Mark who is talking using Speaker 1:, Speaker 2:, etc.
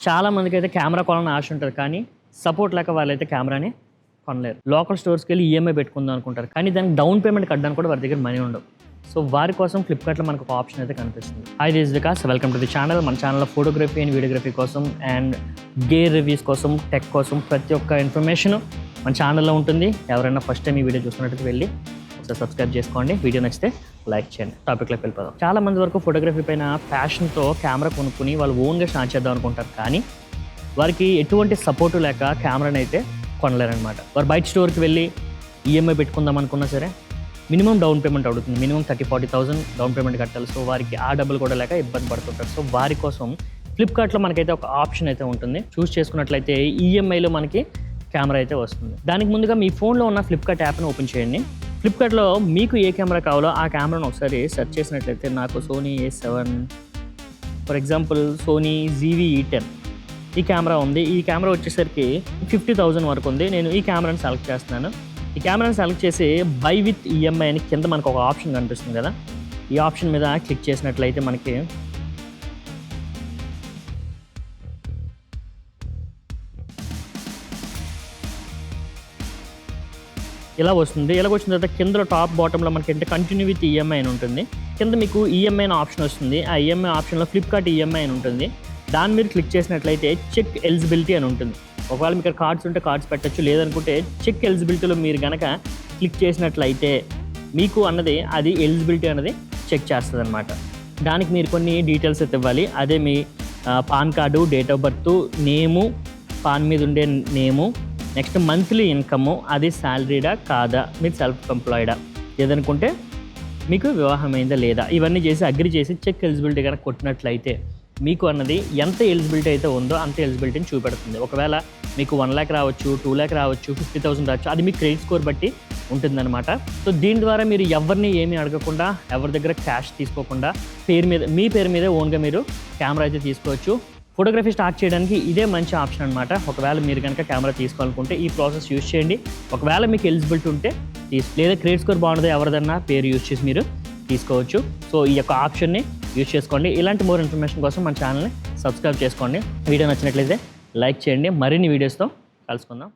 Speaker 1: చాలా మందికైతే కెమెరా కొనాలని ఆశ ఉంటది. కానీ సపోర్ట్ లేక వాళ్ళైతే కెమెరాని కొనలేరు. లోకల్ స్టోర్స్‌కెళ్ళి ఈఎంఐ పెట్టుకుందాం అనుకుంటారు. కానీ దానికి డౌన్ పేమెంట్ కట్టడానికి కూడా వారి దగ్గర మనీ ఉండవు. సో వారి కోసం ఫ్లిప్‌కార్ట్‌లో మనకు ఒక ఆప్షన్ అయితే కనిపిస్తుంది. Hi this is Vikas, welcome to the channel. మన ఛానల్‌లో ఫోటోగ్రఫీ అండ్ వీడియోగ్రఫీ కోసం అండ్ గేర్ రివ్యూస్ కోసం, టెక్ కోసం ప్రతి ఒక్క ఇన్ఫర్మేషన్ మన ఛానల్‌లో ఉంటుంది. ఎవరైనా ఫస్ట్ టైం ఈ వీడియో చూస్తున్నట్లయితే వెళ్ళి ఒకసారి సబ్స్క్రైబ్ చేసుకోండి. వీడియో నచ్చితే లైక్ చేయండి. టాపిక్లోకి వెళ్ళిపోదాం. చాలా మంది వరకు ఫోటోగ్రఫీ పైన ప్యాషన్తో కెమెరా కొనుక్కుని వాళ్ళు ఓన్గా స్టార్ట్ చేద్దాం అనుకుంటారు. కానీ వారికి ఎటువంటి సపోర్టు లేక కెమెరాని అయితే కొనలేరనమాట. వారు బయట స్టోర్కి వెళ్ళి ఈఎంఐ పెట్టుకుందాం అనుకున్నా సరే మినిమం డౌన్ పేమెంట్ అవుతుంది. మినిమం 30,000-40,000 డౌన్ పేమెంట్ కట్టాలి. సో వారికి ఆ డబ్బులు కూడా లేక ఇబ్బంది పడుతుంటారు. సో వారి కోసం ఫ్లిప్కార్ట్లో మనకైతే ఒక ఆప్షన్ అయితే ఉంటుంది. చూస్ చేసుకున్నట్లయితే ఈఎంఐలో మనకి కెమెరా అయితే వస్తుంది. దానికి ముందుగా మీ ఫోన్లో ఉన్న ఫ్లిప్కార్ట్ యాప్ని ఓపెన్ చేయండి. ఫ్లిప్కార్ట్లో మీకు ఏ కెమెరా కావాలో ఆ కెమెరాను ఒకసారి సెర్చ్ చేసినట్లయితే నాకు Sony A7, for example Sony ZV-E10 ఈ కెమెరా ఉంది. ఈ కెమెరా వచ్చేసరికి 50,000 వరకు ఉంది. నేను ఈ కెమెరాని సెలెక్ట్ చేస్తున్నాను. ఈ కెమెరాని సెలెక్ట్ చేసి బై విత్ ఈఎంఐ అని కింద మనకు ఒక ఆప్షన్ కనిపిస్తుంది కదా, ఈ ఆప్షన్ మీద క్లిక్ చేసినట్లయితే మనకి ఇలా వస్తుంది. ఇలా వచ్చిన తర్వాత కింద టాప్ బాటంలో మనకి అంటే కంటిన్యూ విత్ ఈఎంఐ అని ఉంటుంది. కింద మీకు ఈఎంఐ అని ఆప్షన్ వస్తుంది. ఆ ఈఎంఐ ఆప్షన్లో ఫ్లిప్కార్ట్ ఈఎంఐ అని ఉంటుంది. దాని మీద క్లిక్ చేసినట్లయితే చెక్ ఎలిజిబిలిటీ అని ఉంటుంది. ఒకవేళ మీకు కార్డ్స్ ఉంటే కార్డ్స్ పెట్టచ్చు, లేదనుకుంటే చెక్ ఎలిజిబిలిటీలో మీరు కనుక క్లిక్ చేసినట్లయితే మీకు అన్నది అది ఎలిజిబిలిటీ అనేది చెక్ చేస్తుంది అనమాట. దానికి మీరు కొన్ని డీటెయిల్స్ అయితే ఇవ్వాలి. అదే మీ PAN card, date of birth, name, PAN మీద ఉండే నేము, నెక్స్ట్ మంత్లీ ఇన్కమ్, అది శాలరీడా కాదా, మీరు సెల్ఫ్ ఎంప్లాయిడా, లేదనుకుంటే మీకు వివాహం అయిందా లేదా, ఇవన్నీ చేసి అగ్రి చేసి చెక్ ఎలిజిబిలిటీ కనుక కొట్టినట్లయితే మీకు అన్నది ఎంత ఎలిజిబిలిటీ అయితే ఉందో అంత ఎలిజిబిలిటీని చూపెడుతుంది. ఒకవేళ మీకు 1 lakh రావచ్చు, 2 lakh రావచ్చు, 50,000 రావచ్చు, అది మీ క్రెడిట్ స్కోర్ బట్టి ఉంటుందన్నమాట. సో దీని ద్వారా మీరు ఎవరిని ఏమీ అడగకుండా, ఎవరి దగ్గర క్యాష్ తీసుకోకుండా మీ పేరు మీదే ఓన్గా మీరు కెమెరా అయితే తీసుకోవచ్చు. ఫోటోగ్రఫీ స్టార్ట్ చేయడానికి ఇదే మంచి ఆప్షన్ అనమాట. ఒకవేళ మీరు కనుక కెమెరా తీసుకోవాలనుకుంటే ఈ ప్రాసెస్ యూజ్ చేయండి. ఒకవేళ మీకు ఎలిజిబిలిటీ ఉంటే లేదా క్రెడిట్ స్కోర్ బాగుంటుంది ఎవరిదన్నా పేరు యూజ్ చేసి మీరు తీసుకోవచ్చు. సో ఈ యొక్క ఆప్షన్ని యూజ్ చేసుకోండి. ఇలాంటి మోర్ ఇన్ఫర్మేషన్ కోసం మన ఛానల్ని సబ్స్క్రైబ్ చేసుకోండి. వీడియో నచ్చినట్లయితే లైక్ చేయండి. మరిన్ని వీడియోస్తో కలుసుకుందాం.